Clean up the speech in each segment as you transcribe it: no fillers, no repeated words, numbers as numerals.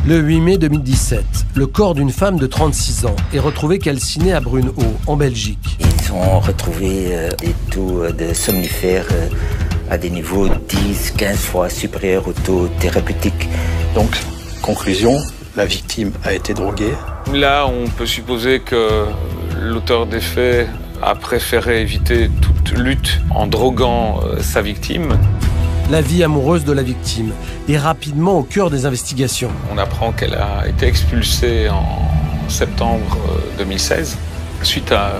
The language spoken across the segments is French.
Le 8 mai 2017, le corps d'une femme de 36 ans est retrouvé calciné à Brunehaut, en Belgique. Ils ont retrouvé des taux de somnifères à des niveaux 10-15 fois supérieurs aux taux thérapeutiques. Donc, conclusion, la victime a été droguée. Là, on peut supposer que l'auteur des faits a préféré éviter toute lutte en droguant sa victime. La vie amoureuse de la victime est rapidement au cœur des investigations. On apprend qu'elle a été expulsée en septembre 2016 suite à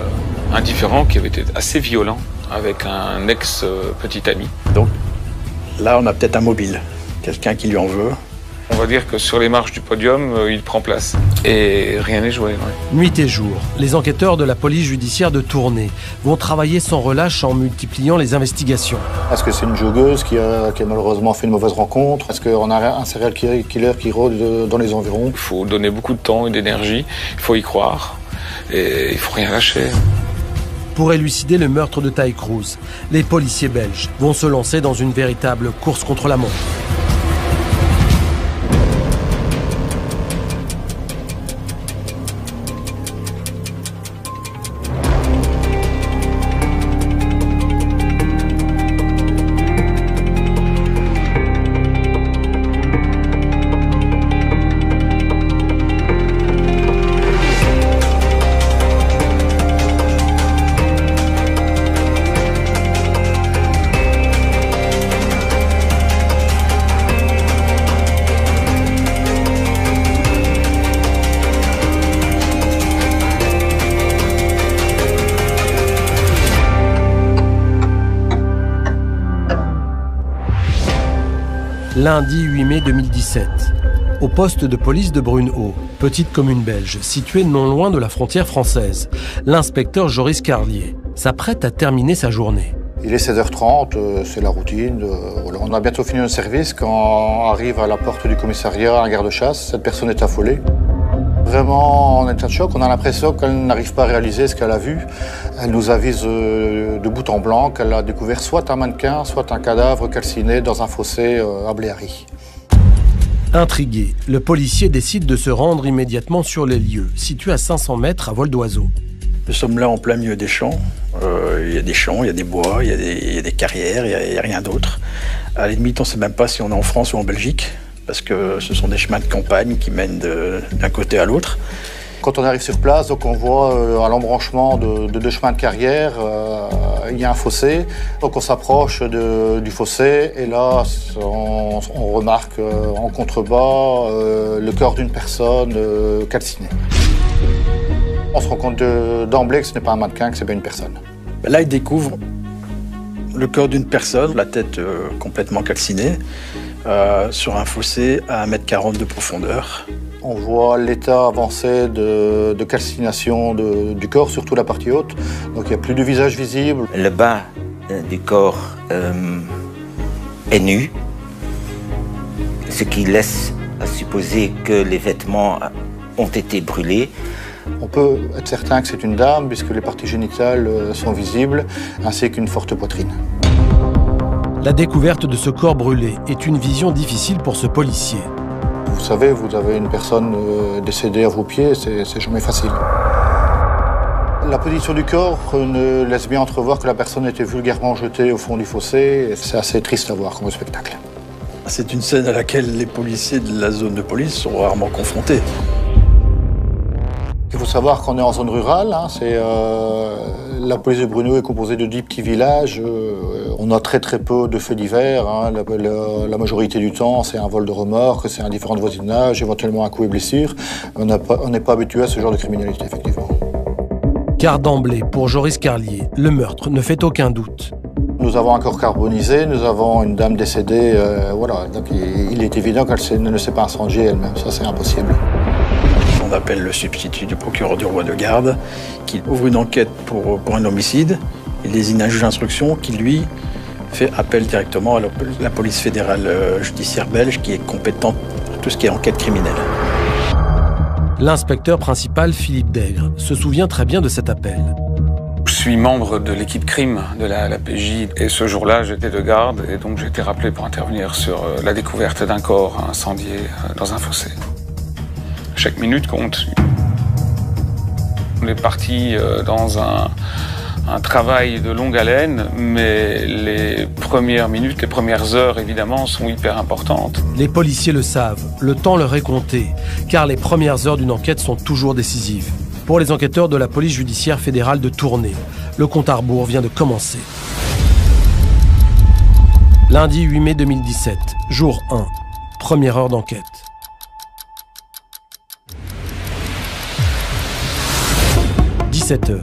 un différend qui avait été assez violent avec un ex-petit ami. Donc là, on a peut-être un mobile, quelqu'un qui lui en veut. On va dire que sur les marches du podium, il prend place. Et rien n'est joué. Ouais. Nuit et jour, les enquêteurs de la police judiciaire de Tournai vont travailler sans relâche en multipliant les investigations. Est-ce que c'est une joggeuse qui a malheureusement fait une mauvaise rencontre? Est-ce qu'on a un serial killer qui rôde dans les environs? Il faut donner beaucoup de temps et d'énergie, il faut y croire et il ne faut rien lâcher. Pour élucider le meurtre de Taï Cruz, les policiers belges vont se lancer dans une véritable course contre la montre. Lundi 8 mai 2017, au poste de police de Brunehaut, petite commune belge, située non loin de la frontière française, l'inspecteur Joris Carlier s'apprête à terminer sa journée. Il est 16h30, c'est la routine. Voilà. On a bientôt fini notre service quand arrive à la porte du commissariat un garde-chasse. Cette personne est affolée. Vraiment en état de choc, on a l'impression qu'elle n'arrive pas à réaliser ce qu'elle a vu. Elle nous avise de bout en blanc qu'elle a découvert soit un mannequin, soit un cadavre calciné dans un fossé à Bléhary. Intrigué, le policier décide de se rendre immédiatement sur les lieux, situés à 500 mètres à vol d'oiseau. Nous sommes là en plein milieu des champs. Il y a des champs, il y a des bois, il y a des carrières, il n'y a rien d'autre. À la limite, on ne sait même pas si on est en France ou en Belgique, parce que ce sont des chemins de campagne qui mènent d'un côté à l'autre. Quand on arrive sur place, donc on voit à l'embranchement de deux chemins de carrière, il y a un fossé. Donc on s'approche du fossé et là, on remarque en contrebas le corps d'une personne calcinée. On se rend compte d'emblée que ce n'est pas un mannequin, que c'est bien une personne. Là, il découvre le corps d'une personne, la tête complètement calcinée, sur un fossé à 1,40 m de profondeur. On voit l'état avancé de calcination du corps, surtout la partie haute. Donc il n'y a plus de visage visible. Le bas du corps est nu, ce qui laisse à supposer que les vêtements ont été brûlés. On peut être certain que c'est une dame, puisque les parties génitales sont visibles, ainsi qu'une forte poitrine. La découverte de ce corps brûlé est une vision difficile pour ce policier. Vous savez, vous avez une personne décédée à vos pieds, c'est jamais facile. La position du corps laisse bien entrevoir que la personne était vulgairement jetée au fond du fossé. C'est assez triste à voir comme spectacle. C'est une scène à laquelle les policiers de la zone de police sont rarement confrontés. Il faut savoir qu'on est en zone rurale. La police de Brunehaut est composée de 10 petits villages. On a très peu de faits divers. La majorité du temps, c'est un vol de remorque, c'est un différend de voisinage, éventuellement un coup et blessure. On n'est pas habitué à ce genre de criminalité, effectivement. Car d'emblée, pour Joris Carlier, le meurtre ne fait aucun doute. Nous avons un corps carbonisé, nous avons une dame décédée. Voilà. Donc il est évident qu'elle ne s'est pas incendiée elle-même. Ça, c'est impossible. On appelle le substitut du procureur du roi de garde, qui ouvre une enquête pour un homicide. Il désigne un juge d'instruction qui, lui, fait appel directement à la police fédérale judiciaire belge, qui est compétente pour tout ce qui est enquête criminelle. L'inspecteur principal, Philippe Dègre, se souvient très bien de cet appel. Je suis membre de l'équipe crime de la PJ et ce jour-là, j'étais de garde et donc j'ai été rappelé pour intervenir sur la découverte d'un corps incendié dans un fossé. Chaque minute compte. On est parti dans un travail de longue haleine, mais les premières minutes, les premières heures, évidemment, sont hyper importantes. Les policiers le savent, le temps leur est compté, car les premières heures d'une enquête sont toujours décisives. Pour les enquêteurs de la police judiciaire fédérale de Tournai, le compte à rebours vient de commencer. Lundi 8 mai 2017, jour 1, première heure d'enquête. « 17h.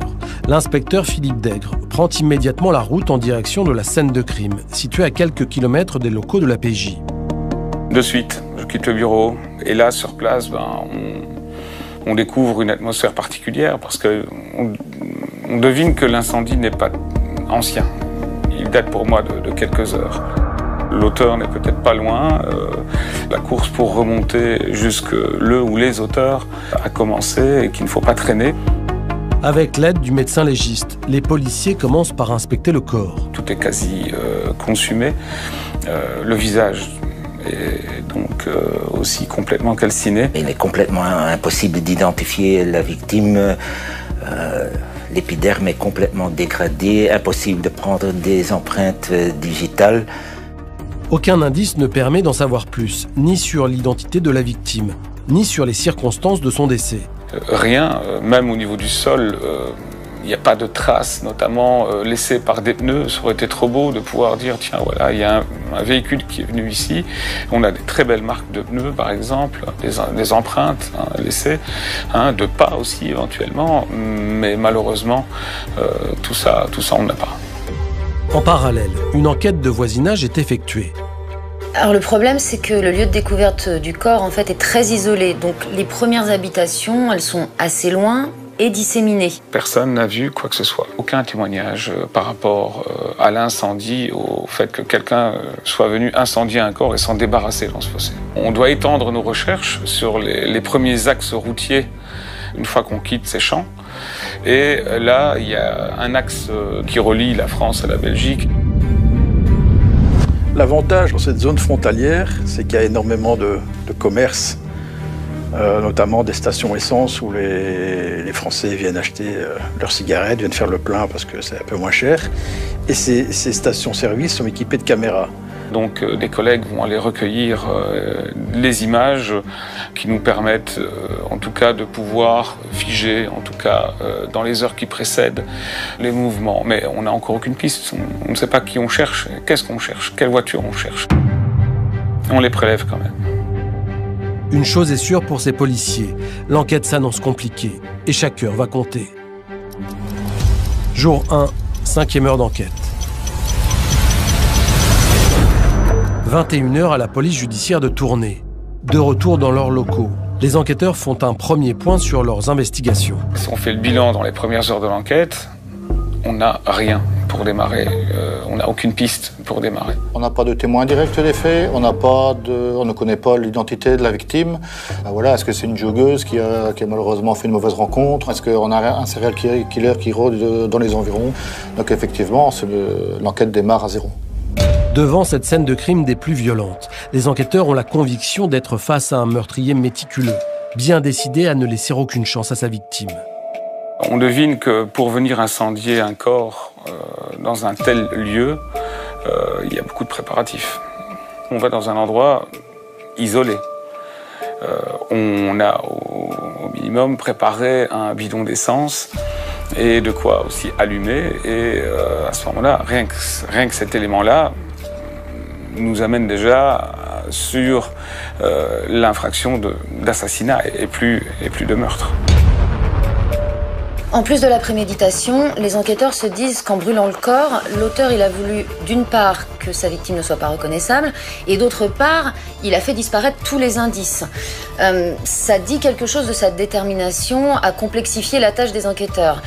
L'inspecteur Philippe Dègre prend immédiatement la route en direction de la scène de crime, située à quelques kilomètres des locaux de la PJ. De suite, je quitte le bureau et là, sur place, on découvre une atmosphère particulière parce qu'on devine que l'incendie n'est pas ancien. Il date pour moi de quelques heures. L'auteur n'est peut-être pas loin. La course pour remonter jusque le ou les auteurs a commencé et qu'il ne faut pas traîner. Avec l'aide du médecin légiste, les policiers commencent par inspecter le corps. Tout est quasi consumé. Le visage est donc aussi complètement calciné. Il est complètement impossible d'identifier la victime. L'épiderme est complètement dégradé, impossible de prendre des empreintes digitales. Aucun indice ne permet d'en savoir plus, ni sur l'identité de la victime, ni sur les circonstances de son décès. Rien, même au niveau du sol, il n'y a pas de traces, notamment laissées par des pneus. Ça aurait été trop beau de pouvoir dire, tiens, voilà, il y a un véhicule qui est venu ici. On a des très belles marques de pneus, par exemple, des empreintes laissées, de pas aussi éventuellement, mais malheureusement, tout ça, on n'a pas. En parallèle, une enquête de voisinage est effectuée. Alors le problème, c'est que le lieu de découverte du corps, en fait, est très isolé. Donc les premières habitations, elles sont assez loin et disséminées. Personne n'a vu quoi que ce soit. Aucun témoignage par rapport à l'incendie, au fait que quelqu'un soit venu incendier un corps et s'en débarrasser dans ce fossé. On doit étendre nos recherches sur les premiers axes routiers une fois qu'on quitte ces champs. Et là, il y a un axe qui relie la France à la Belgique. L'avantage dans cette zone frontalière, c'est qu'il y a énormément de commerces, notamment des stations essence où les Français viennent acheter leurs cigarettes, viennent faire le plein parce que c'est un peu moins cher. Et ces stations-service sont équipées de caméras. Donc des collègues vont aller recueillir les images qui nous permettent en tout cas de pouvoir figer, en tout cas dans les heures qui précèdent les mouvements. Mais on n'a encore aucune piste, on ne sait pas qui on cherche, qu'est-ce qu'on cherche, quelle voiture on cherche. On les prélève quand même. Une chose est sûre pour ces policiers, l'enquête s'annonce compliquée et chaque heure va compter. Jour 1, 5e heure d'enquête. 21h à la police judiciaire de Tournai. De retour dans leurs locaux, les enquêteurs font un premier point sur leurs investigations. Si on fait le bilan dans les premières heures de l'enquête, on n'a rien pour démarrer. On n'a aucune piste pour démarrer. On n'a pas de témoin direct des faits, on ne connaît pas l'identité de la victime. Voilà, est-ce que c'est une joggeuse qui a malheureusement fait une mauvaise rencontre? Est-ce qu'on a un serial killer qui rôde dans les environs? Donc effectivement, l'enquête démarre à zéro. Devant cette scène de crime des plus violentes, les enquêteurs ont la conviction d'être face à un meurtrier méticuleux, bien décidé à ne laisser aucune chance à sa victime. On devine que pour venir incendier un corps dans un tel lieu, il y a beaucoup de préparatifs. On va dans un endroit isolé. On a au minimum préparé un bidon d'essence et de quoi aussi allumer. Et à ce moment-là, rien que cet élément-là nous amène déjà sur l'infraction d'assassinat et plus de meurtre. En plus de la préméditation, les enquêteurs se disent qu'en brûlant le corps, l'auteur il a voulu d'une part que sa victime ne soit pas reconnaissable et d'autre part, il a fait disparaître tous les indices. Ça dit quelque chose de sa détermination à complexifier la tâche des enquêteurs.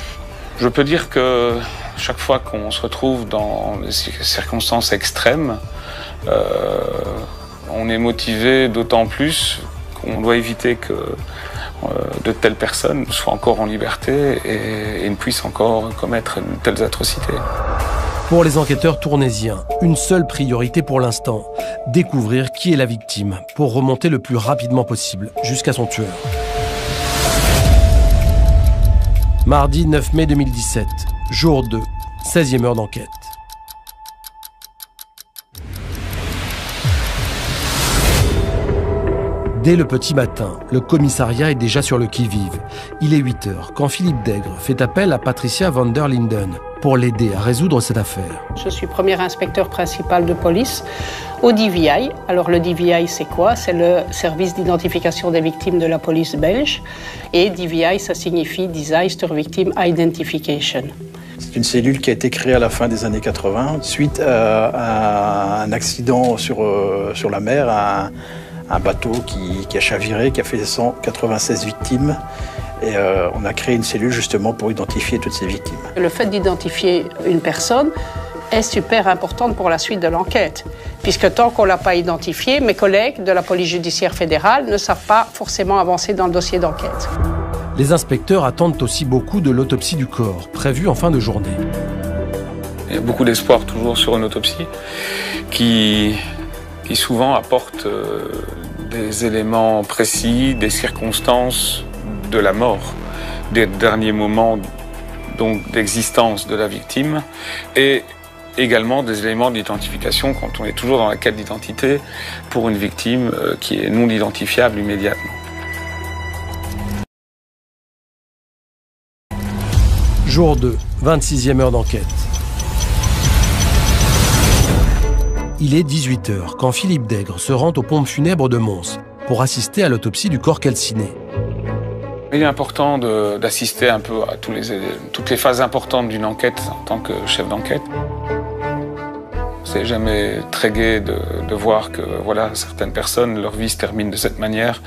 Je peux dire que chaque fois qu'on se retrouve dans des circonstances extrêmes, on est motivé d'autant plus qu'on doit éviter que de telles personnes soient encore en liberté et ne puissent encore commettre de telles atrocités. Pour les enquêteurs tournaisiens, une seule priorité pour l'instant, découvrir qui est la victime pour remonter le plus rapidement possible jusqu'à son tueur. Mardi 9 mai 2017, jour 2, 16e heure d'enquête. Dès le petit matin, le commissariat est déjà sur le qui-vive. Il est 8 heures quand Philippe Daigre fait appel à Patricia van der Linden pour l'aider à résoudre cette affaire. Je suis premier inspecteur principal de police au DVI. Alors le DVI, c'est quoi? C'est le service d'identification des victimes de la police belge. Et DVI, ça signifie Disaster Victim Identification. C'est une cellule qui a été créée à la fin des années 80 suite à un accident sur la mer, un bateau qui a chaviré, qui a fait 196 victimes. Et on a créé une cellule justement pour identifier toutes ces victimes. Le fait d'identifier une personne est super importante pour la suite de l'enquête, puisque tant qu'on ne l'a pas identifié, mes collègues de la police judiciaire fédérale ne savent pas forcément avancer dans le dossier d'enquête. Les inspecteurs attendent aussi beaucoup de l'autopsie du corps, prévue en fin de journée. Il y a beaucoup d'espoir toujours sur une autopsie qui souvent apporte des éléments précis, des circonstances de la mort, des derniers moments donc d'existence de la victime et également des éléments d'identification quand on est toujours dans la quête d'identité pour une victime qui est non identifiable immédiatement. Jour 2, 26e heure d'enquête. Il est 18h quand Philippe Daigre se rend aux pompes funèbres de Mons pour assister à l'autopsie du corps calciné. Il est important d'assister un peu à toutes les phases importantes d'une enquête en tant que chef d'enquête. C'est jamais très gai de voir que voilà, certaines personnes, leur vie se termine de cette manière.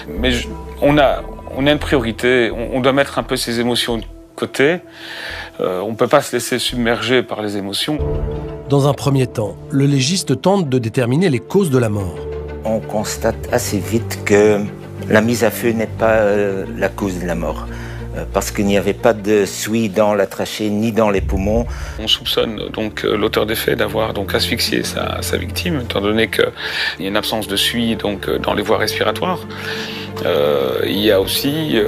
Mais on a une priorité, on doit mettre un peu ses émotions de côté. On ne peut pas se laisser submerger par les émotions. Dans un premier temps, le légiste tente de déterminer les causes de la mort. On constate assez vite que la mise à feu n'est pas la cause de la mort. Parce qu'il n'y avait pas de suie dans la trachée ni dans les poumons. On soupçonne donc l'auteur des faits d'avoir donc asphyxié sa victime, étant donné qu'il y a une absence de suie donc dans les voies respiratoires. Il y a aussi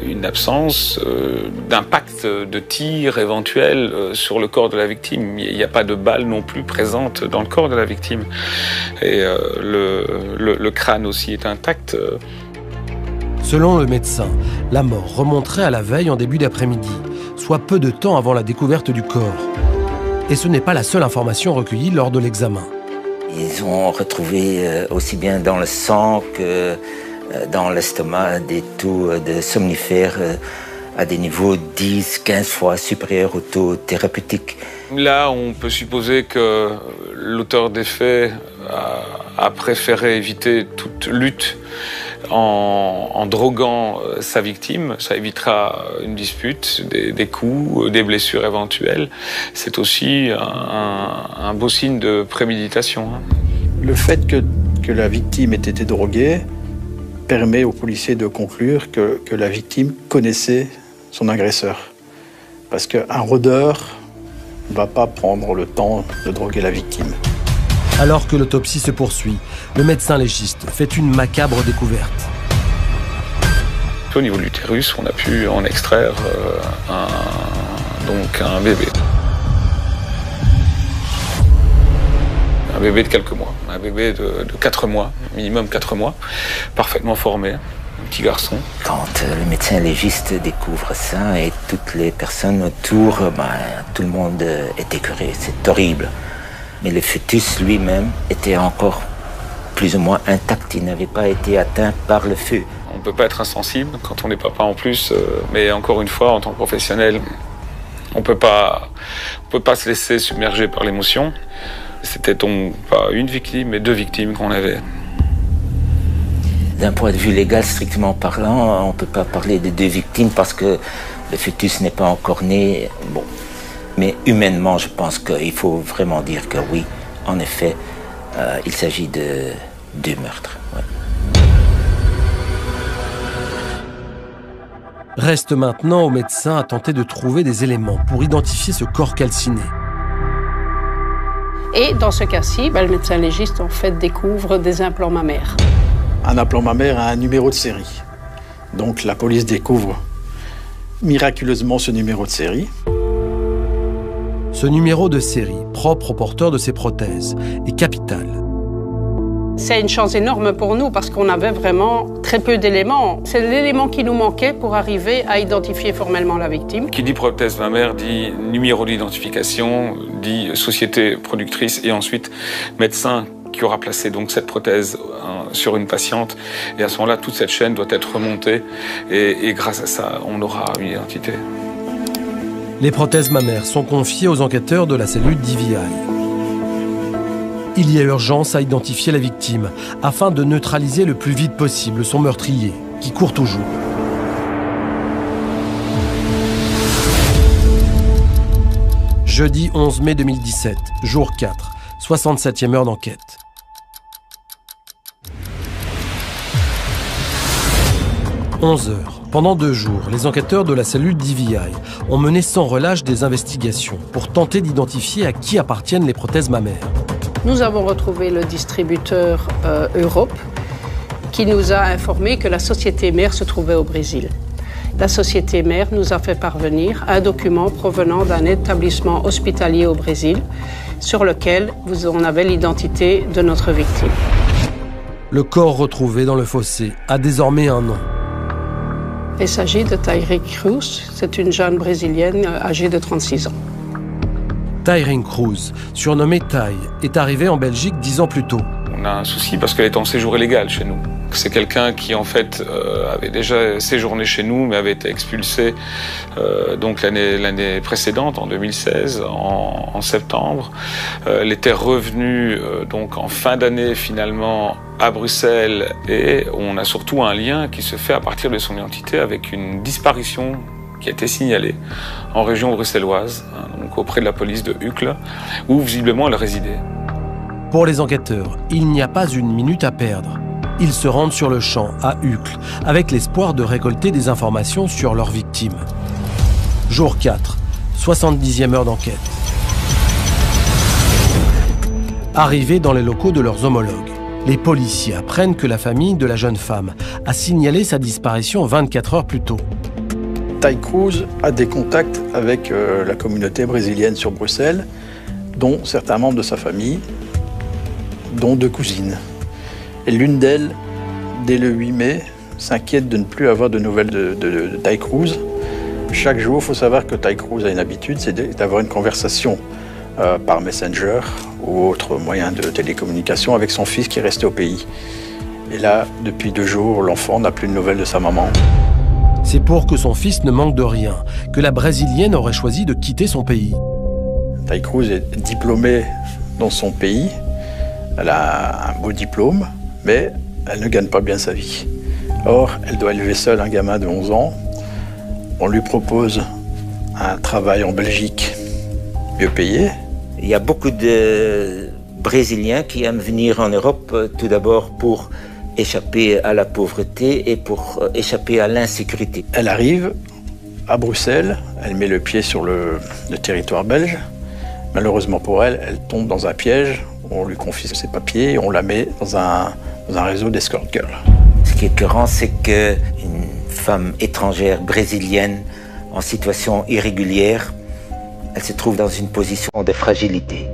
une absence d'impact de tir éventuel sur le corps de la victime. Il n'y a pas de balle non plus présente dans le corps de la victime. Et le crâne aussi est intact. Selon le médecin, la mort remonterait à la veille en début d'après-midi, soit peu de temps avant la découverte du corps. Et ce n'est pas la seule information recueillie lors de l'examen. Ils ont retrouvé aussi bien dans le sang que dans l'estomac des taux de somnifères à des niveaux 10-15 fois supérieurs au taux thérapeutique. Là, on peut supposer que l'auteur des faits a préféré éviter toute lutte en droguant sa victime. Ça évitera une dispute, des coups, des blessures éventuelles. C'est aussi un beau signe de préméditation. Le fait que la victime ait été droguée permet aux policiers de conclure que la victime connaissait son agresseur. Parce qu'un rôdeur ne va pas prendre le temps de droguer la victime. Alors que l'autopsie se poursuit, le médecin légiste fait une macabre découverte. Au niveau de l'utérus, on a pu en extraire un bébé. Un bébé de quelques mois, un bébé de 4 mois, minimum 4 mois, parfaitement formé, un petit garçon. Quand le médecin légiste découvre ça et toutes les personnes autour, tout le monde est écœuré, c'est horrible. Mais le fœtus lui-même était encore plus ou moins intact, il n'avait pas été atteint par le feu. On ne peut pas être insensible quand on est papa en plus, mais encore une fois, en tant que professionnel, on ne peut pas se laisser submerger par l'émotion. C'était donc pas une victime, mais 2 victimes qu'on avait. D'un point de vue légal, strictement parlant, on ne peut pas parler de 2 victimes parce que le fœtus n'est pas encore né. Bon. Mais humainement, je pense qu'il faut vraiment dire que oui, en effet, il s'agit de 2 meurtres. Ouais. Reste maintenant au médecin à tenter de trouver des éléments pour identifier ce corps calciné. Et dans ce cas-ci, le médecin légiste en fait découvre des implants mammaires. Un implant mammaire a un numéro de série. Donc la police découvre miraculeusement ce numéro de série. Ce numéro de série, propre au porteur de ces prothèses, est capital. C'est une chance énorme pour nous parce qu'on avait vraiment très peu d'éléments. C'est l'élément qui nous manquait pour arriver à identifier formellement la victime. Qui dit prothèse mammaire dit numéro d'identification, dit société productrice et ensuite médecin qui aura placé donc cette prothèse sur une patiente. Et à ce moment-là, toute cette chaîne doit être remontée et grâce à ça, on aura une identité. Les prothèses mammaires sont confiées aux enquêteurs de la cellule DVI. Il y a urgence à identifier la victime afin de neutraliser le plus vite possible son meurtrier, qui court toujours. Jeudi 11 mai 2017, jour 4, 67e heure d'enquête. « 11 heures. Pendant 2 jours, les enquêteurs de la cellule DVI ont mené sans relâche des investigations pour tenter d'identifier à qui appartiennent les prothèses mammaires. Nous avons retrouvé le distributeur Europe qui nous a informé que la société mère se trouvait au Brésil. La société mère nous a fait parvenir un document provenant d'un établissement hospitalier au Brésil sur lequel on avait l'identité de notre victime. Le corps retrouvé dans le fossé a désormais un nom. Il s'agit de Tayrin Cruz, c'est une jeune brésilienne âgée de 36 ans. Tayrin Cruz, surnommée Tay, est arrivée en Belgique 10 ans plus tôt. On a un souci parce qu'elle est en séjour illégal chez nous. C'est quelqu'un qui en fait avait déjà séjourné chez nous mais avait été expulsé donc l'année précédente, en 2016, en septembre. Elle était revenue donc en fin d'année finalement à Bruxelles et on a surtout un lien qui se fait à partir de son identité avec une disparition qui a été signalée en région bruxelloise, donc auprès de la police de Uccle, où visiblement elle résidait. Pour les enquêteurs, il n'y a pas une minute à perdre. Ils se rendent sur le champ, à Uccle, avec l'espoir de récolter des informations sur leur victime. Jour 4, 70e heure d'enquête. Arrivés dans les locaux de leurs homologues, les policiers apprennent que la famille de la jeune femme a signalé sa disparition 24 heures plus tôt. Tay Cruz a des contacts avec la communauté brésilienne sur Bruxelles, dont certains membres de sa famille, dont 2 cousines. Et l'une d'elles, dès le 8 mai, s'inquiète de ne plus avoir de nouvelles de Tay Cruz. Chaque jour, il faut savoir que Tay Cruz a une habitude, c'est d'avoir une conversation par Messenger ou autre moyen de télécommunication avec son fils qui est resté au pays. Et là, depuis 2 jours, l'enfant n'a plus de nouvelles de sa maman. C'est pour que son fils ne manque de rien que la Brésilienne aurait choisi de quitter son pays. Tay Cruz est diplômée dans son pays. Elle a un beau diplôme, mais elle ne gagne pas bien sa vie. Or, elle doit élever seule un gamin de 11 ans. On lui propose un travail en Belgique mieux payé. Il y a beaucoup de Brésiliens qui aiment venir en Europe, tout d'abord pour échapper à la pauvreté et pour échapper à l'insécurité. Elle arrive à Bruxelles, elle met le pied sur le territoire belge. Malheureusement pour elle, elle tombe dans un piège. On lui confie ses papiers et on la met dans un réseau d'escort girl. Ce qui est écœurant, c'est qu'une femme étrangère brésilienne en situation irrégulière, elle se trouve dans une position de fragilité.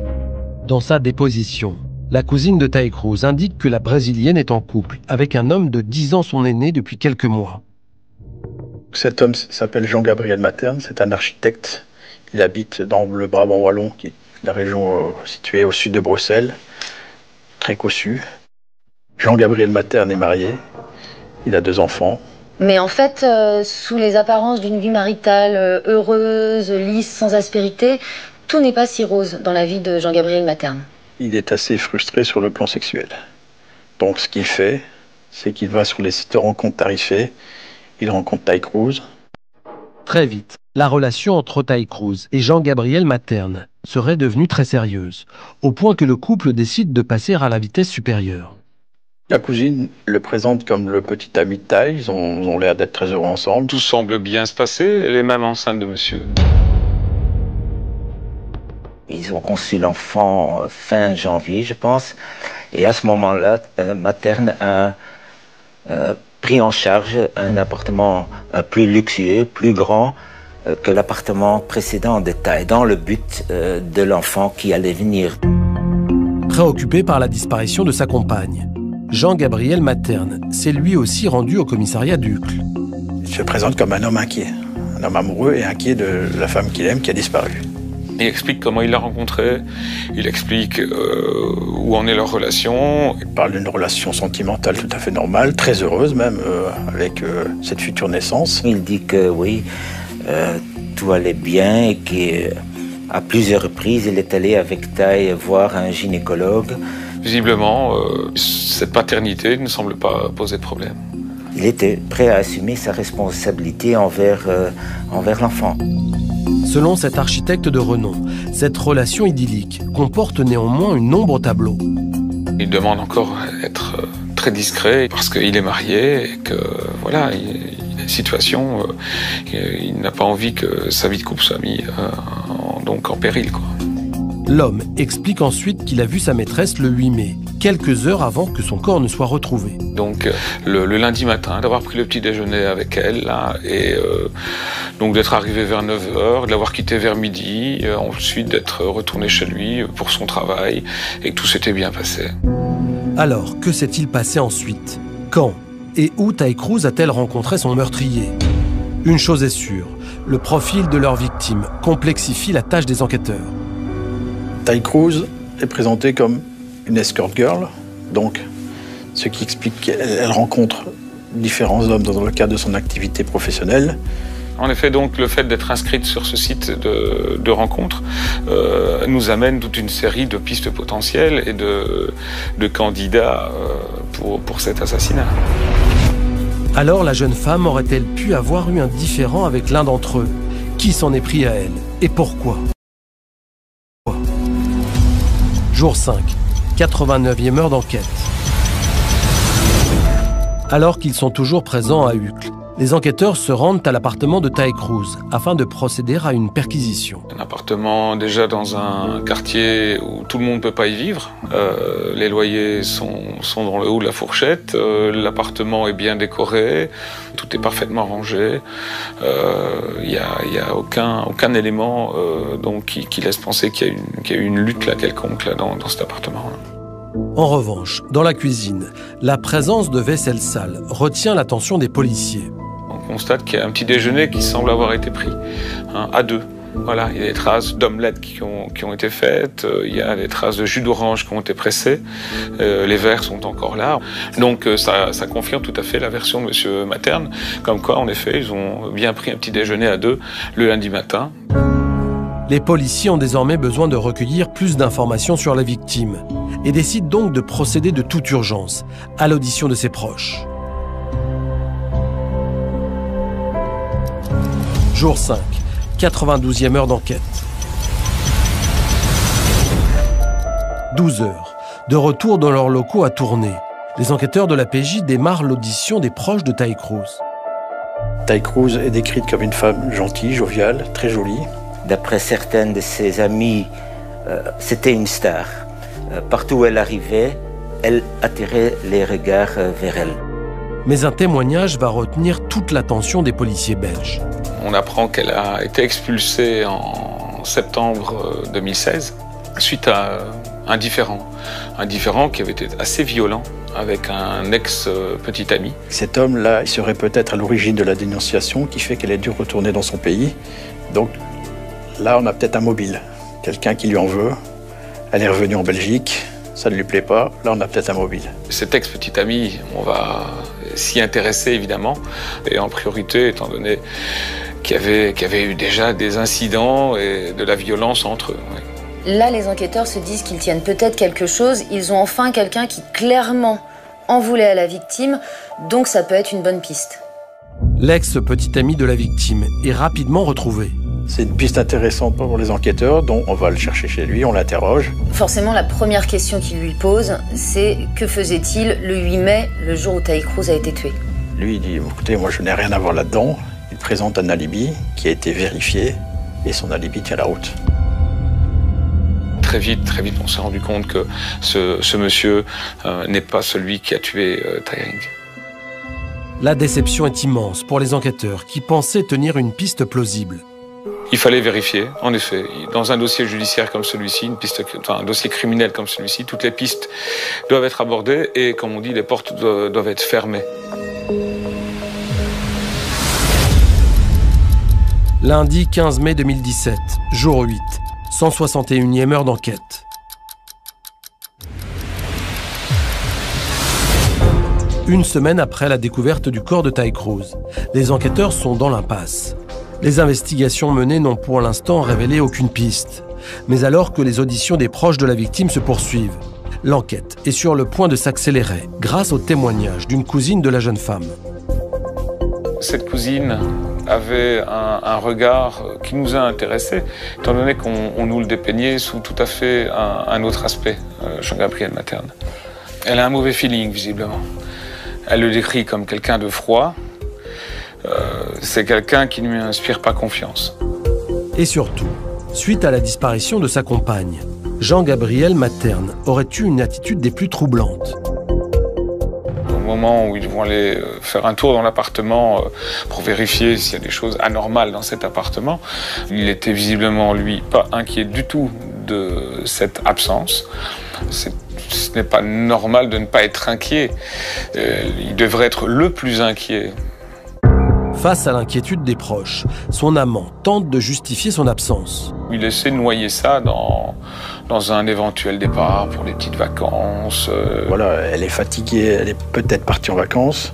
Dans sa déposition, la cousine de Tay Cruz indique que la Brésilienne est en couple avec un homme de 10 ans son aîné depuis quelques mois. Cet homme s'appelle Jean-Gabriel Materne, c'est un architecte. Il habite dans le Brabant wallon, qui est la région située au sud de Bruxelles, très cossu. Jean-Gabriel Materne est marié, il a 2 enfants. Mais en fait, sous les apparences d'une vie maritale heureuse, lisse, sans aspérité, tout n'est pas si rose dans la vie de Jean-Gabriel Materne. Il est assez frustré sur le plan sexuel. Donc ce qu'il fait, c'est qu'il va sur les sites de rencontres tarifés, il rencontre Tay Cruz. Très vite, la relation entre Tay Cruz et Jean-Gabriel Materne serait devenue très sérieuse, au point que le couple décide de passer à la vitesse supérieure. La cousine le présente comme le petit ami de Tay, ils ont l'air d'être très heureux ensemble. Tout semble bien se passer, elle est même enceinte de monsieur. Ils ont conçu l'enfant fin janvier, je pense. Et à ce moment-là, Materne a pris en charge un appartement plus luxueux, plus grand que l'appartement précédent de Taille, dans le but de l'enfant qui allait venir. Préoccupé par la disparition de sa compagne, Jean-Gabriel Materne s'est lui aussi rendu au commissariat d'Uccle. Il se présente comme un homme inquiet, un homme amoureux et inquiet de la femme qu'il aime qui a disparu. Il explique comment il l'a rencontrée, il explique où en est leur relation. Il parle d'une relation sentimentale tout à fait normale, très heureuse même, avec cette future naissance. Il dit que oui, tout allait bien et qu'à plusieurs reprises, il est allé avec Taille voir un gynécologue. Visiblement, cette paternité ne semble pas poser de problème. Il était prêt à assumer sa responsabilité envers l'enfant. Selon cet architecte de renom, cette relation idyllique comporte néanmoins une ombre au tableau. Il demande encore à être très discret parce qu'il est marié et que voilà, il a une situation, il n'a pas envie que sa vie de couple soit mise donc en péril, quoi. L'homme explique ensuite qu'il a vu sa maîtresse le 8 mai, quelques heures avant que son corps ne soit retrouvé. Donc le lundi matin, d'avoir pris le petit déjeuner avec elle, là, et donc d'être arrivé vers 9h, de l'avoir quitté vers midi, ensuite d'être retourné chez lui pour son travail, et que tout s'était bien passé. Alors, que s'est-il passé ensuite? Quand et où Taille Cruz a-t-elle rencontré son meurtrier? Une chose est sûre, le profil de leur victime complexifie la tâche des enquêteurs. Taille Cruz est présentée comme une escort girl, donc ce qui explique qu'elle rencontre différents hommes dans le cadre de son activité professionnelle. En effet, donc, le fait d'être inscrite sur ce site de rencontre nous amène toute une série de pistes potentielles et de candidats pour cet assassinat. Alors la jeune femme aurait-elle pu avoir eu un différend avec l'un d'entre eux? Qui s'en est pris à elle? Et pourquoi? Jour 5, 89e heure d'enquête. Alors qu'ils sont toujours présents à Uccle, les enquêteurs se rendent à l'appartement de Taille Cruz afin de procéder à une perquisition. Un appartement déjà dans un quartier où tout le monde ne peut pas y vivre. Les loyers sont dans le haut de la fourchette. L'appartement est bien décoré. Tout est parfaitement rangé. Il y a aucun élément donc qui laisse penser qu'il y a eu une lutte là, quelconque là, dans cet appartement. En revanche, dans la cuisine, la présence de vaisselle sale retient l'attention des policiers. On constate qu'il y a un petit déjeuner qui semble avoir été pris, à deux. Voilà, il y a des traces d'omelettes qui ont été faites, il y a des traces de jus d'orange qui ont été pressés, les verres sont encore là. Donc ça confirme tout à fait la version de M. Materne, comme quoi, en effet, ils ont bien pris un petit déjeuner à deux le lundi matin. Les policiers ont désormais besoin de recueillir plus d'informations sur la victime et décident donc de procéder de toute urgence à l'audition de ses proches. Jour 5, 92e heure d'enquête. 12 heures. De retour dans leurs locaux à Tournai, les enquêteurs de la PJ démarrent l'audition des proches de Taille Cruz. Taille Cruz est décrite comme une femme gentille, joviale, très jolie. D'après certaines de ses amies, c'était une star. Partout où elle arrivait, elle attirait les regards vers elle. Mais un témoignage va retenir toute l'attention des policiers belges. On apprend qu'elle a été expulsée en septembre 2016 suite à un différend qui avait été assez violent avec un ex-petit ami. Cet homme-là, il serait peut-être à l'origine de la dénonciation qui fait qu'elle ait dû retourner dans son pays. Donc là, on a peut-être un mobile, quelqu'un qui lui en veut. Elle est revenue en Belgique, ça ne lui plaît pas, là on a peut-être un mobile. Cet ex-petit ami, on va s'y intéresser évidemment, et en priorité étant donné qu'il y avait eu déjà des incidents et de la violence entre eux. Oui. Là, les enquêteurs se disent qu'ils tiennent peut-être quelque chose, ils ont enfin quelqu'un qui clairement en voulait à la victime, donc ça peut être une bonne piste. L'ex-petit ami de la victime est rapidement retrouvé. C'est une piste intéressante pour les enquêteurs, donc on va le chercher chez lui, on l'interroge. Forcément, la première question qu'il lui pose, c'est que faisait-il le 8 mai, le jour où Taille Cruz a été tué? Lui, il dit, écoutez, moi je n'ai rien à voir là-dedans. Il présente un alibi qui a été vérifié et son alibi tient la route. Très vite, on s'est rendu compte que ce monsieur n'est pas celui qui a tué Taïring. La déception est immense pour les enquêteurs qui pensaient tenir une piste plausible. Il fallait vérifier, en effet. Dans un dossier judiciaire comme celui-ci, un dossier criminel comme celui-ci, toutes les pistes doivent être abordées et, comme on dit, les portes doivent être fermées. Lundi 15 mai 2017, jour 8, 161e heure d'enquête. Une semaine après la découverte du corps de Ty Cruz, les enquêteurs sont dans l'impasse. Les investigations menées n'ont pour l'instant révélé aucune piste. Mais alors que les auditions des proches de la victime se poursuivent, l'enquête est sur le point de s'accélérer grâce au témoignage d'une cousine de la jeune femme. Cette cousine avait un regard qui nous a intéressés, étant donné qu'on nous le dépeignait sous tout à fait un autre aspect, Jean-Gabriel Materne. Elle a un mauvais feeling, visiblement. Elle le décrit comme quelqu'un de froid. C'est quelqu'un qui ne lui inspire pas confiance. Et surtout, suite à la disparition de sa compagne, Jean-Gabriel Materne aurait eu une attitude des plus troublantes. Au moment où ils vont aller faire un tour dans l'appartement pour vérifier s'il y a des choses anormales dans cet appartement, il était visiblement, lui, pas inquiet du tout de cette absence. Ce n'est pas normal de ne pas être inquiet. Il devrait être le plus inquiet. Face à l'inquiétude des proches, son amant tente de justifier son absence. Il essaie de noyer ça dans un éventuel départ pour les petites vacances. Voilà, elle est fatiguée, elle est peut-être partie en vacances.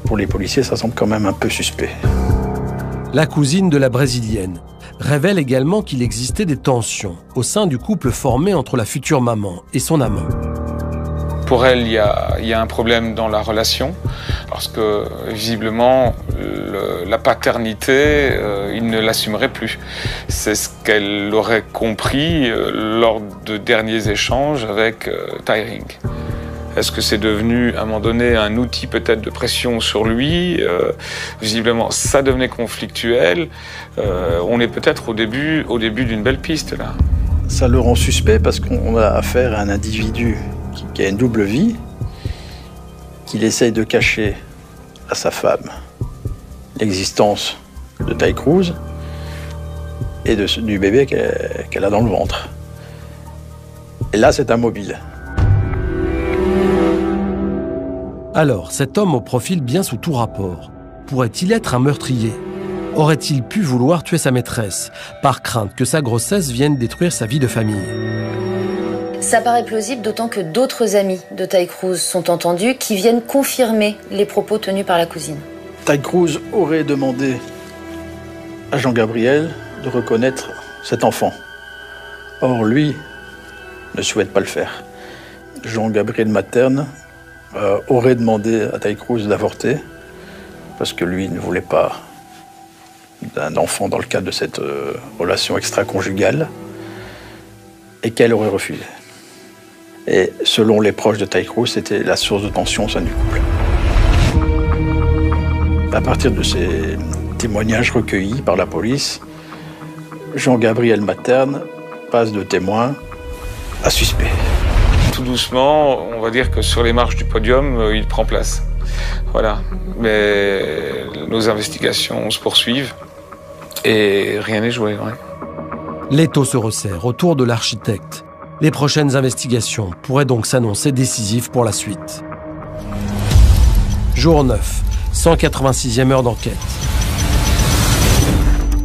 Pour les policiers, ça semble quand même un peu suspect. La cousine de la Brésilienne révèle également qu'il existait des tensions au sein du couple formé entre la future maman et son amant. Pour elle, il y a un problème dans la relation, parce que visiblement, la paternité, il ne l'assumerait plus. C'est ce qu'elle aurait compris lors de derniers échanges avec Tyring. Est-ce que c'est devenu, à un moment donné, un outil peut-être de pression sur lui? Visiblement, ça devenait conflictuel. On est peut-être au début d'une belle piste, là. Ça le rend suspect parce qu'on a affaire à un individu qui a une double vie, qu'il essaye de cacher à sa femme l'existence de Ty Cruz et du bébé qu'elle a dans le ventre. Et là, c'est immobile. Alors, cet homme au profil bien sous tout rapport, pourrait-il être un meurtrier? Aurait-il pu vouloir tuer sa maîtresse, par crainte que sa grossesse vienne détruire sa vie de famille? Ça paraît plausible, d'autant que d'autres amis de Ty Cruz sont entendus qui viennent confirmer les propos tenus par la cousine. Ty Cruz aurait demandé à Jean-Gabriel de reconnaître cet enfant. Or, lui ne souhaite pas le faire. Jean-Gabriel Materne aurait demandé à Ty Cruz d'avorter parce que lui ne voulait pas d'un enfant dans le cadre de cette relation extra-conjugale et qu'elle aurait refusé. Et selon les proches de Ty Cruz, c'était la source de tension au sein du couple. À partir de ces témoignages recueillis par la police, Jean-Gabriel Materne passe de témoin à suspect. Tout doucement, on va dire que sur les marches du podium, il prend place. Voilà. Mais nos investigations se poursuivent et rien n'est joué. Ouais. L'étau se resserre autour de l'architecte. Les prochaines investigations pourraient donc s'annoncer décisives pour la suite. Jour 9, 186e heure d'enquête.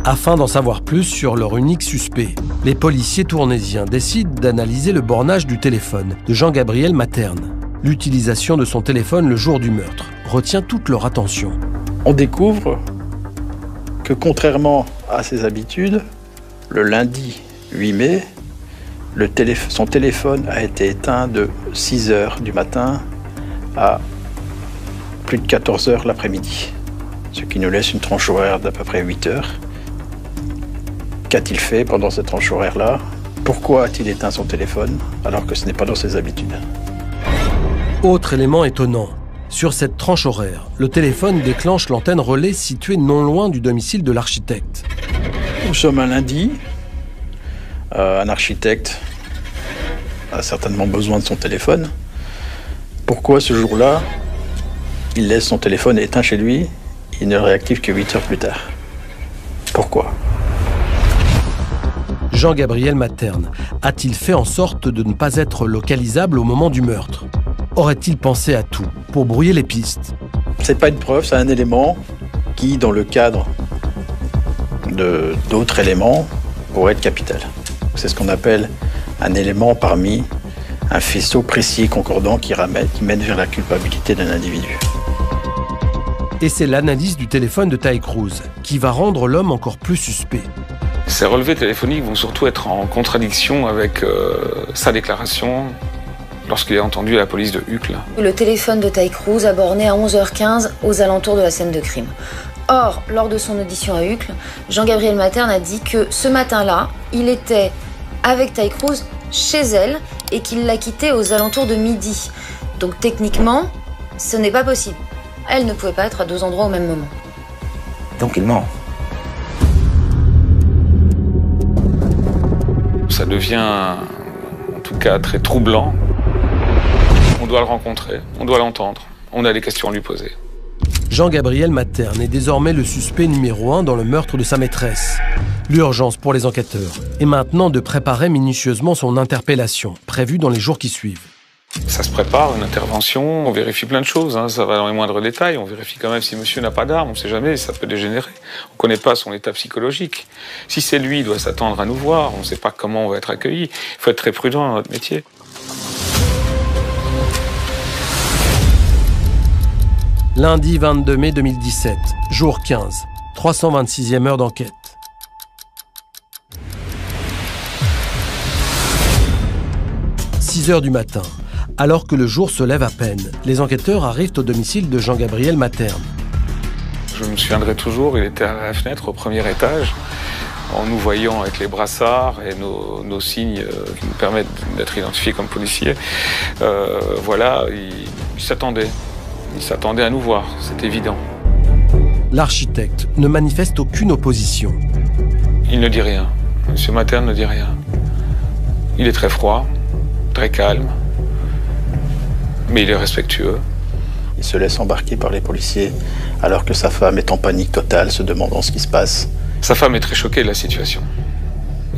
Afin d'en savoir plus sur leur unique suspect, les policiers tournaisiens décident d'analyser le bornage du téléphone de Jean-Gabriel Materne. L'utilisation de son téléphone le jour du meurtre retient toute leur attention. On découvre que contrairement à ses habitudes, le lundi 8 mai, son téléphone a été éteint de 6 h du matin à plus de 14 h l'après-midi, ce qui nous laisse une tranche horaire d'à peu près 8 heures. Qu'a-t-il fait pendant cette tranche horaire-là? Pourquoi a-t-il éteint son téléphone alors que ce n'est pas dans ses habitudes? Autre élément étonnant, sur cette tranche horaire, le téléphone déclenche l'antenne relais située non loin du domicile de l'architecte. Nous sommes un lundi. Un architecte a certainement besoin de son téléphone. Pourquoi ce jour-là, Il laisse son téléphone éteint chez lui, il ne le réactive que 8 heures plus tard. Pourquoi ? Jean-Gabriel Materne a-t-il fait en sorte de ne pas être localisable au moment du meurtre? Aurait-il pensé à tout pour brouiller les pistes? C'est pas une preuve, c'est un élément qui, dans le cadre d'autres éléments, pourrait être capital. C'est ce qu'on appelle un élément parmi un faisceau précis et concordant qui mène vers la culpabilité d'un individu. Et c'est l'analyse du téléphone de Ty Cruz qui va rendre l'homme encore plus suspect. Ces relevés téléphoniques vont surtout être en contradiction avec sa déclaration lorsqu'il a entendu la police de Uccle. Le téléphone de Ty Cruz a borné à 11h15 aux alentours de la scène de crime. Or, lors de son audition à Uccle, Jean-Gabriel Materne a dit que ce matin-là, il était avec Ty Cruz chez elle et qu'il l'a quittée aux alentours de midi. Donc techniquement, ce n'est pas possible. Elle ne pouvait pas être à deux endroits au même moment. Donc il ment. Ça devient, en tout cas, très troublant. On doit le rencontrer, on doit l'entendre, on a des questions à lui poser. Jean-Gabriel Materne est désormais le suspect numéro 1 dans le meurtre de sa maîtresse. L'urgence pour les enquêteurs est maintenant de préparer minutieusement son interpellation, prévue dans les jours qui suivent. Ça se prépare, une intervention, on vérifie plein de choses, ça va dans les moindres détails, on vérifie quand même si monsieur n'a pas d'arme, on ne sait jamais, ça peut dégénérer. On ne connaît pas son état psychologique. Si c'est lui, il doit s'attendre à nous voir, on ne sait pas comment on va être accueilli. Il faut être très prudent dans notre métier. Lundi 22 mai 2017, jour 15, 326e heure d'enquête. « 6 heures du matin, alors que le jour se lève à peine, les enquêteurs arrivent au domicile de Jean-Gabriel Materne. Je me souviendrai toujours, il était à la fenêtre au premier étage, en nous voyant avec les brassards et nos signes qui nous permettent d'être identifiés comme policiers. Voilà, il s'attendait. Il s'attendait à nous voir, c'est évident. L'architecte ne manifeste aucune opposition. Il ne dit rien. Monsieur Materne ne dit rien. Il est très froid, très calme, mais il est respectueux. Il se laisse embarquer par les policiers alors que sa femme est en panique totale, se demandant ce qui se passe. Sa femme est très choquée de la situation.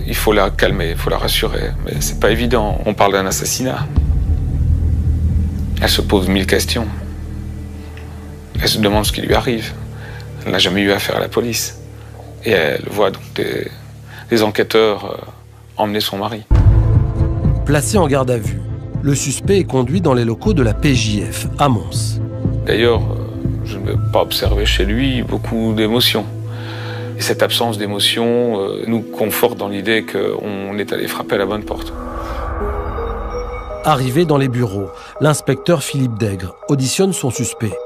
Il faut la calmer, il faut la rassurer, mais c'est pas évident. On parle d'un assassinat. Elle se pose 1000 questions. Elle se demande ce qui lui arrive. Elle n'a jamais eu affaire à la police. Et elle voit donc des enquêteurs emmener son mari. Placé en garde à vue, le suspect est conduit dans les locaux de la PJF à Mons. D'ailleurs, je ne vais pas observer chez lui beaucoup d'émotions. Et cette absence d'émotion nous conforte dans l'idée qu'on est allé frapper à la bonne porte. Arrivé dans les bureaux, l'inspecteur Philippe Dègre auditionne son suspect.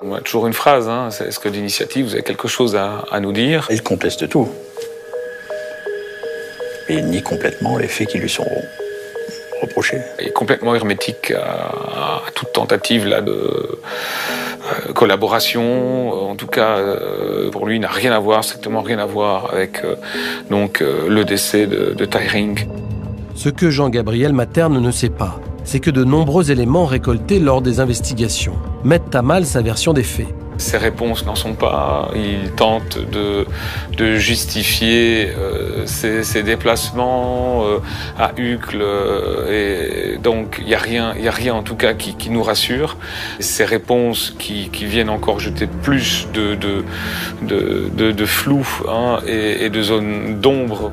On a toujours une phrase, c'est « Est-ce que d'initiative, vous avez quelque chose à nous dire ?» Il conteste tout. Et il nie complètement les faits qui lui sont reprochés. Il est complètement hermétique à toute tentative là, de collaboration. En tout cas, pour lui, il n'a rien à voir, strictement rien à voir avec le décès de Tyring. Ce que Jean-Gabriel Materne ne sait pas, c'est que de nombreux éléments récoltés lors des investigations mettent à mal sa version des faits. Ses réponses n'en sont pas. Il tente de justifier ses déplacements à Uccle. Et donc, il n'y a rien en tout cas qui nous rassure. Ces réponses qui viennent encore jeter plus de flou et de zones d'ombre.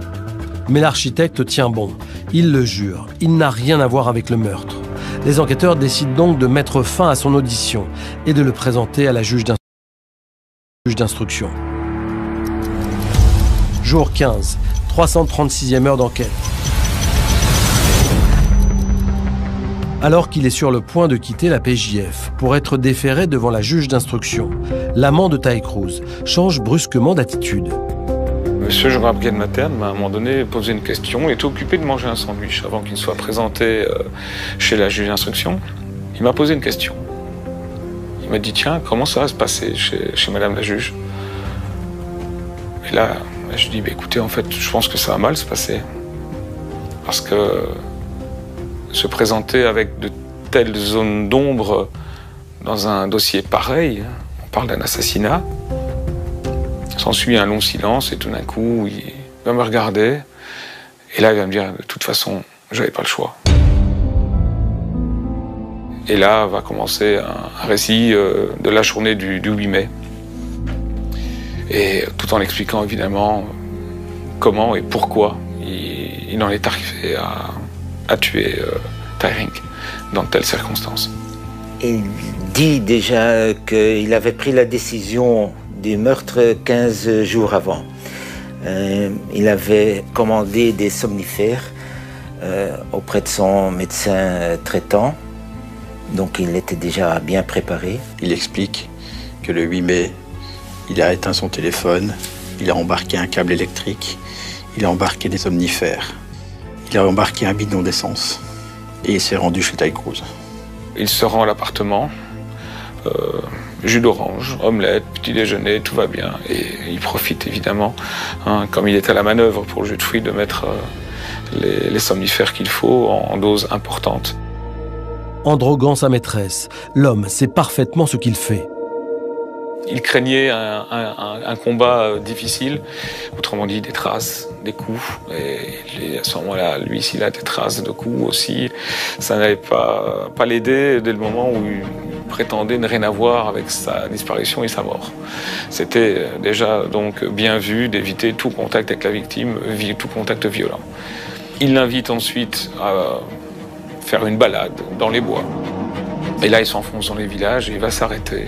Mais l'architecte tient bon. Il le jure, il n'a rien à voir avec le meurtre. Les enquêteurs décident donc de mettre fin à son audition et de le présenter à la juge d'instruction. Jour 15, 336e heure d'enquête. Alors qu'il est sur le point de quitter la PJF pour être déféré devant la juge d'instruction, l'amant de Ty Cruz change brusquement d'attitude. Monsieur Jean-Gabriel Materne m'a à un moment donné posé une question. Il était occupé de manger un sandwich avant qu'il ne soit présenté chez la juge d'instruction. Il m'a posé une question. Il m'a dit « Tiens, comment ça va se passer chez madame la juge ?» Et là, je dis « Écoutez, en fait, je pense que ça va mal se passer. Parce que se présenter avec de telles zones d'ombre Dans un dossier pareil, on parle d'un assassinat. S'ensuit un long silence et tout d'un coup, il va me regarder. Et là, il va me dire, de toute façon, j'avais pas le choix. Et là va commencer un récit de la journée du 8 mai. Et tout en expliquant évidemment comment et pourquoi il en est arrivé à tuer Taïring dans de telles circonstances. Il dit déjà qu'il avait pris la décision du meurtre 15 jours avant. Il avait commandé des somnifères auprès de son médecin traitant, donc il était déjà bien préparé. Il explique que le 8 mai, il a éteint son téléphone, il a embarqué un câble électrique, il a embarqué des somnifères, il a embarqué un bidon d'essence et il s'est rendu chez Ty Cruz. Il se rend à l'appartement, jus d'orange, omelette, petit déjeuner, tout va bien. Et il profite évidemment, comme il est à la manœuvre pour le jus de fruits, de mettre les somnifères qu'il faut en dose importante. En droguant sa maîtresse, l'homme sait parfaitement ce qu'il fait. Il craignait un combat difficile, autrement dit des traces, des coups. Et à ce moment-là, lui, s'il a des traces de coups aussi, ça n'allait pas l'aider dès le moment où il prétendait ne rien avoir avec sa disparition et sa mort. C'était déjà donc bien vu d'éviter tout contact avec la victime, tout contact violent. Il l'invite ensuite à faire une balade dans les bois. Et là, il s'enfonce dans les villages et il va s'arrêter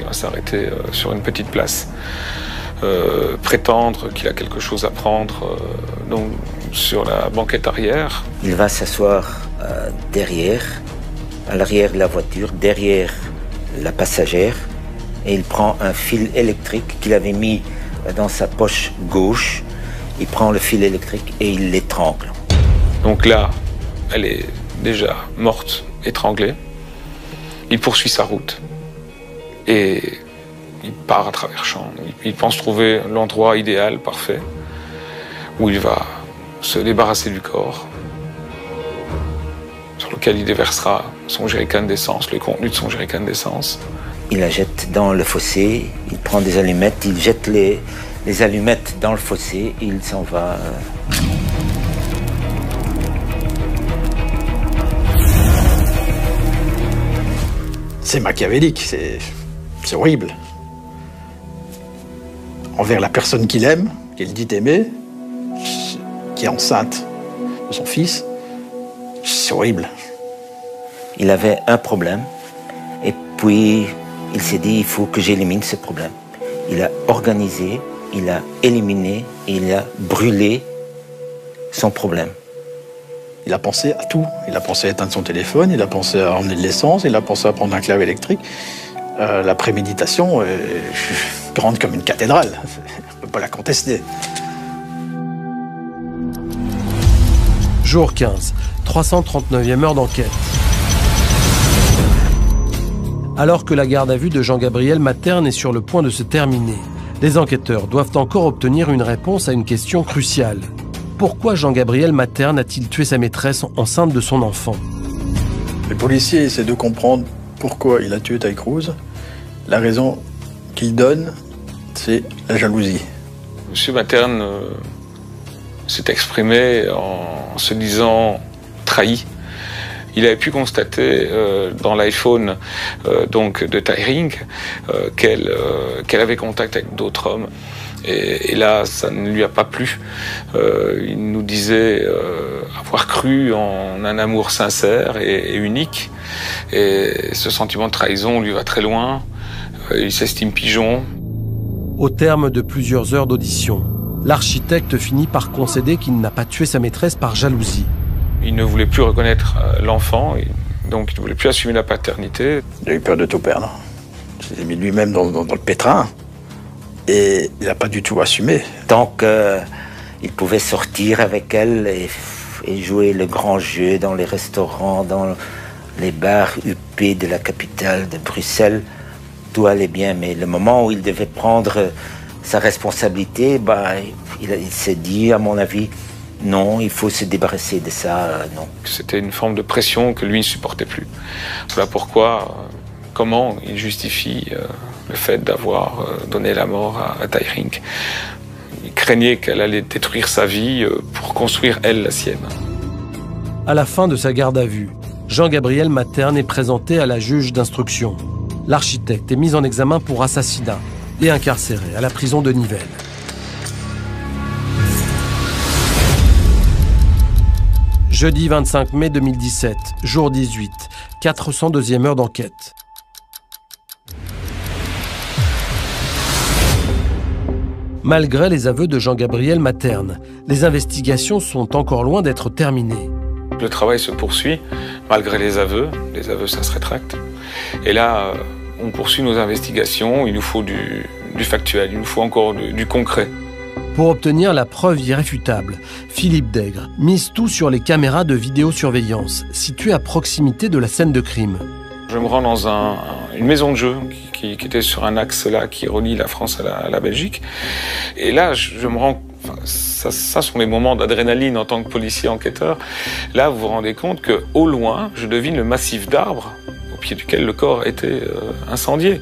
sur une petite place. Prétendre qu'il a quelque chose à prendre donc, sur la banquette arrière. Il va s'asseoir derrière, à l'arrière de la voiture, derrière la passagère, et il prend un fil électrique qu'il avait mis dans sa poche gauche. Il prend le fil électrique et il l'étrangle. Donc là, elle est déjà morte, étranglée. Il poursuit sa route et il part à travers champs. Il pense trouver l'endroit idéal, parfait, où il va se débarrasser du corps, sur lequel il déversera son jerrycan d'essence, le contenu de son jerrycan d'essence. Il la jette dans le fossé, il prend des allumettes, il jette les allumettes dans le fossé et il s'en va. C'est machiavélique, c'est horrible. Envers la personne qu'il aime, qu'il dit aimer, qui est enceinte de son fils, c'est horrible. Il avait un problème, et puis il s'est dit, il faut que j'élimine ce problème. Il a organisé, il a éliminé, et il a brûlé son problème. Il a pensé à tout. Il a pensé à éteindre son téléphone, il a pensé à emmener de l'essence, il a pensé à prendre un clave électrique. La préméditation est grande comme une cathédrale. On ne peut pas la contester. Jour 15, 339e heure d'enquête. Alors que la garde à vue de Jean-Gabriel Materne est sur le point de se terminer, les enquêteurs doivent encore obtenir une réponse à une question cruciale. Pourquoi Jean-Gabriel Materne a-t-il tué sa maîtresse enceinte de son enfant? Les policiers essaient de comprendre pourquoi il a tué Ty Cruz. La raison qu'il donne, c'est la jalousie. Monsieur Materne s'est exprimé en se disant trahi. Il avait pu constater dans l'iPhone donc de Taïring qu'elle avait contact avec d'autres hommes. Et là, ça ne lui a pas plu. Il nous disait avoir cru en un amour sincère et unique. Et ce sentiment de trahison lui va très loin. Il s'estime pigeon. Au terme de plusieurs heures d'audition, l'architecte finit par concéder qu'il n'a pas tué sa maîtresse par jalousie. Il ne voulait plus reconnaître l'enfant, donc il ne voulait plus assumer la paternité. Il a eu peur de tout perdre. Il s'est mis lui-même dans le pétrin. Et il n'a pas du tout assumé. Tant qu'il pouvait sortir avec elle et jouer le grand jeu dans les restaurants, dans les bars huppés de la capitale de Bruxelles, tout allait bien. Mais le moment où il devait prendre sa responsabilité, il s'est dit, à mon avis, non, il faut se débarrasser de ça, non. C'était une forme de pression que lui ne supportait plus. Voilà pourquoi comment il justifie le fait d'avoir donné la mort à Tai Rink. Il craignait qu'elle allait détruire sa vie pour construire, elle, la sienne. À la fin de sa garde à vue, Jean-Gabriel Materne est présenté à la juge d'instruction. L'architecte est mis en examen pour assassinat et incarcéré à la prison de Nivelles. Jeudi 25 mai 2017, jour 18, 402e heure d'enquête. Malgré les aveux de Jean-Gabriel Materne, les investigations sont encore loin d'être terminées. Le travail se poursuit, malgré les aveux ça se rétracte. Et là, on poursuit nos investigations, il nous faut du factuel, il nous faut encore du concret. Pour obtenir la preuve irréfutable, Philippe Dègre mise tout sur les caméras de vidéosurveillance situées à proximité de la scène de crime. Je me rends dans une maison de jeu qui était sur un axe là qui relie la France à la Belgique. Et là, je me rends... Ça sont les moments d'adrénaline en tant que policier enquêteur. Là, vous vous rendez compte qu'au loin, je devine le massif d'arbres au pied duquel le corps était incendié.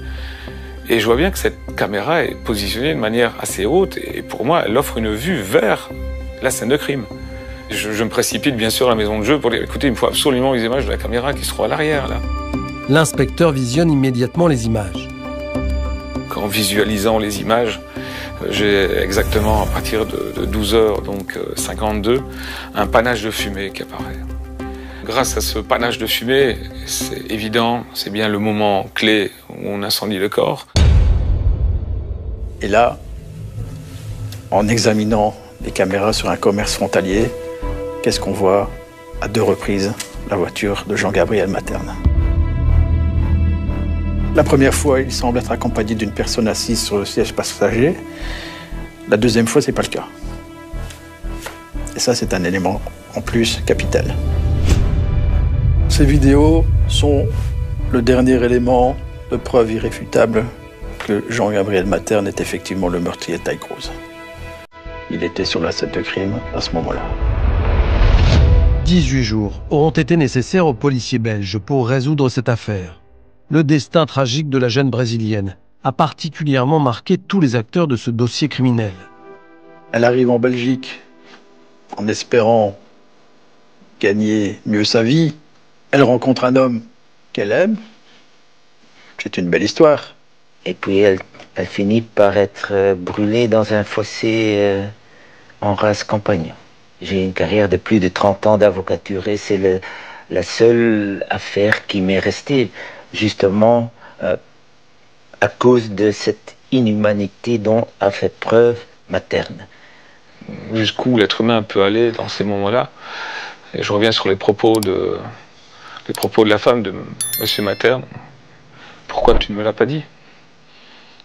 Et je vois bien que cette caméra est positionnée de manière assez haute et pour moi, elle offre une vue vers la scène de crime. Je me précipite bien sûr à la maison de jeu pour dire, écoutez, il me faut absolument les images de la caméra qui seront à l'arrière là. L'inspecteur visionne immédiatement les images. En visualisant les images, j'ai exactement à partir de 12h, donc 52, un panache de fumée qui apparaît. Grâce à ce panache de fumée, c'est évident, c'est bien le moment clé où on incendie le corps. Et là, en examinant les caméras sur un commerce frontalier, qu'est-ce qu'on voit à 2 reprises? La voiture de Jean-Gabriel Materne. La première fois, il semble être accompagné d'une personne assise sur le siège passager. La deuxième fois, c'est pas le cas. Et ça, c'est un élément en plus capital. Ces vidéos sont le dernier élément de preuve irréfutable que Jean-Gabriel Materne est effectivement le meurtrier de Taille Cruz. Il était sur la scène de crime à ce moment-là. 18 jours auront été nécessaires aux policiers belges pour résoudre cette affaire. Le destin tragique de la jeune brésilienne a particulièrement marqué tous les acteurs de ce dossier criminel. Elle arrive en Belgique en espérant gagner mieux sa vie. Elle rencontre un homme qu'elle aime. C'est une belle histoire. Et puis elle finit par être brûlée dans un fossé en rase campagne. J'ai une carrière de plus de 30 ans d'avocature et c'est la seule affaire qui m'est restée, justement à cause de cette inhumanité dont a fait preuve Materne. Jusqu'où l'être humain peut aller dans ces moments-là. Et je reviens sur les propos de la femme de M. Materne. Pourquoi tu ne me l'as pas dit?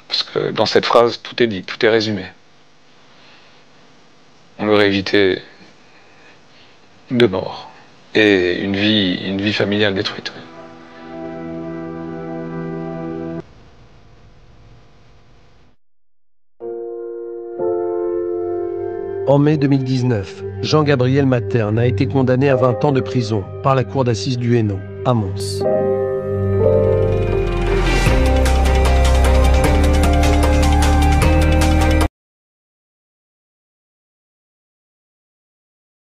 Parce que dans cette phrase, tout est dit, tout est résumé. On aurait évité 2 morts et une vie familiale détruite. En mai 2019, Jean-Gabriel Materne a été condamné à 20 ans de prison par la cour d'assises du Hainaut, à Mons.